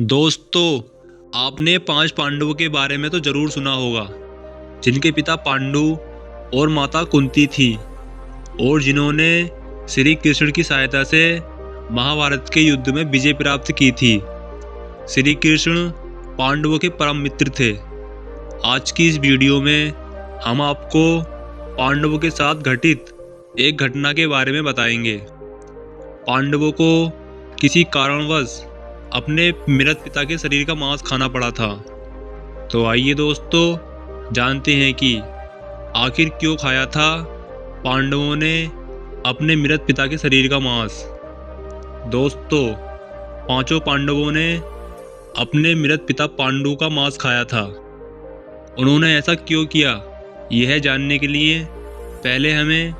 दोस्तों, आपने 5 पांडवों के बारे में तो जरूर सुना होगा, जिनके पिता पांडु और माता कुंती थी और जिन्होंने श्री कृष्ण की सहायता से महाभारत के युद्ध में विजय प्राप्त की थी। श्री कृष्ण पांडवों के परम मित्र थे। आज की इस वीडियो में हम आपको पांडवों के साथ घटित एक घटना के बारे में बताएंगे। पांडवों को किसी कारणवश अपने मृत पिता के शरीर का मांस खाना पड़ा था। तो आइए दोस्तों, जानते हैं कि आखिर क्यों खाया था पांडवों ने अपने मृत पिता के शरीर का मांस। दोस्तों, 5 पांडवों ने अपने मृत पिता पांडु का मांस खाया था। उन्होंने ऐसा क्यों किया, यह जानने के लिए पहले हमें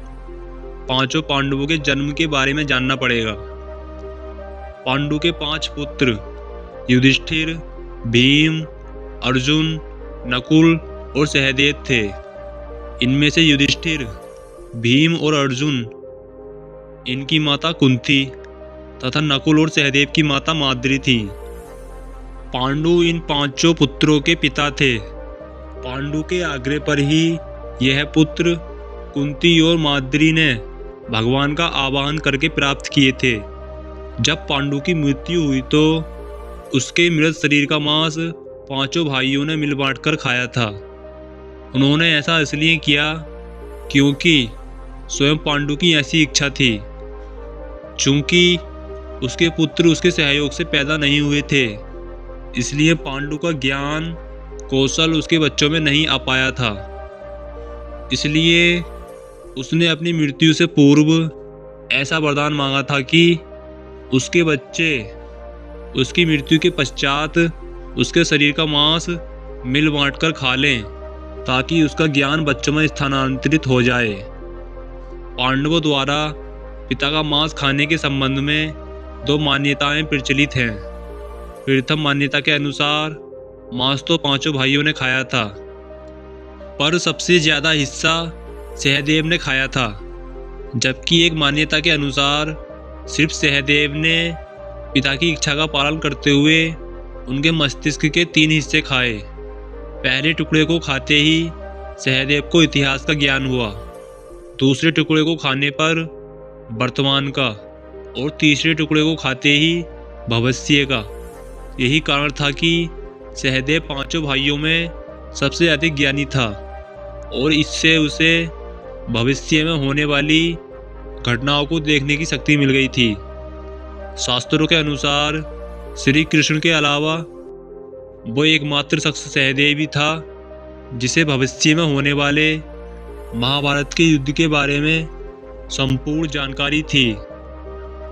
5 पांडवों के जन्म के बारे में जानना पड़ेगा। पांडु के 5 पुत्र युधिष्ठिर, भीम, अर्जुन, नकुल और सहदेव थे। इनमें से युधिष्ठिर, भीम और अर्जुन, इनकी माता कुंती तथा नकुल और सहदेव की माता माद्री थी। पांडु इन 5 पुत्रों के पिता थे। पांडु के आग्रह पर ही यह पुत्र कुंती और माद्री ने भगवान का आवाहन करके प्राप्त किए थे। जब पांडु की मृत्यु हुई तो उसके मृत शरीर का मांस 5 भाइयों ने मिल बांट कर खाया था। उन्होंने ऐसा इसलिए किया क्योंकि स्वयं पांडु की ऐसी इच्छा थी। चूंकि उसके पुत्र उसके सहयोग से पैदा नहीं हुए थे, इसलिए पांडु का ज्ञान कौशल उसके बच्चों में नहीं आ पाया था। इसलिए उसने अपनी मृत्यु से पूर्व ऐसा वरदान मांगा था कि उसके बच्चे उसकी मृत्यु के पश्चात उसके शरीर का मांस मिल बांट कर खा लें, ताकि उसका ज्ञान बच्चों में स्थानांतरित हो जाए। पांडवों द्वारा पिता का मांस खाने के संबंध में 2 मान्यताएं प्रचलित हैं। प्रथम मान्यता के अनुसार मांस तो 5 भाइयों ने खाया था, पर सबसे ज्यादा हिस्सा सहदेव ने खाया था। जबकि एक मान्यता के अनुसार सिर्फ सहदेव ने पिता की इच्छा का पालन करते हुए उनके मस्तिष्क के 3 हिस्से खाए। पहले टुकड़े को खाते ही सहदेव को इतिहास का ज्ञान हुआ, दूसरे टुकड़े को खाने पर वर्तमान का और तीसरे टुकड़े को खाते ही भविष्य का। यही कारण था कि सहदेव 5 भाइयों में सबसे अधिक ज्ञानी था और इससे उसे भविष्य में होने वाली घटनाओं को देखने की शक्ति मिल गई थी। शास्त्रों के अनुसार श्री कृष्ण के अलावा वो एकमात्र शख्स सहदेव ही था जिसे भविष्य में होने वाले महाभारत के युद्ध के बारे में संपूर्ण जानकारी थी।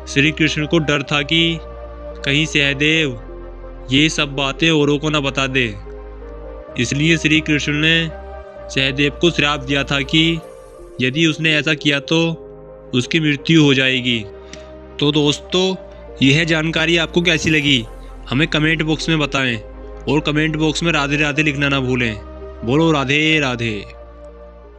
श्री कृष्ण को डर था कि कहीं सहदेव ये सब बातें औरों को न बता दे। इसलिए श्री कृष्ण ने सहदेव को श्राप दिया था कि यदि उसने ऐसा किया तो उसकी मृत्यु हो जाएगी। तो दोस्तों, यह जानकारी आपको कैसी लगी, हमें कमेंट बॉक्स में बताएं और कमेंट बॉक्स में राधे राधे लिखना ना भूलें। बोलो राधे राधे।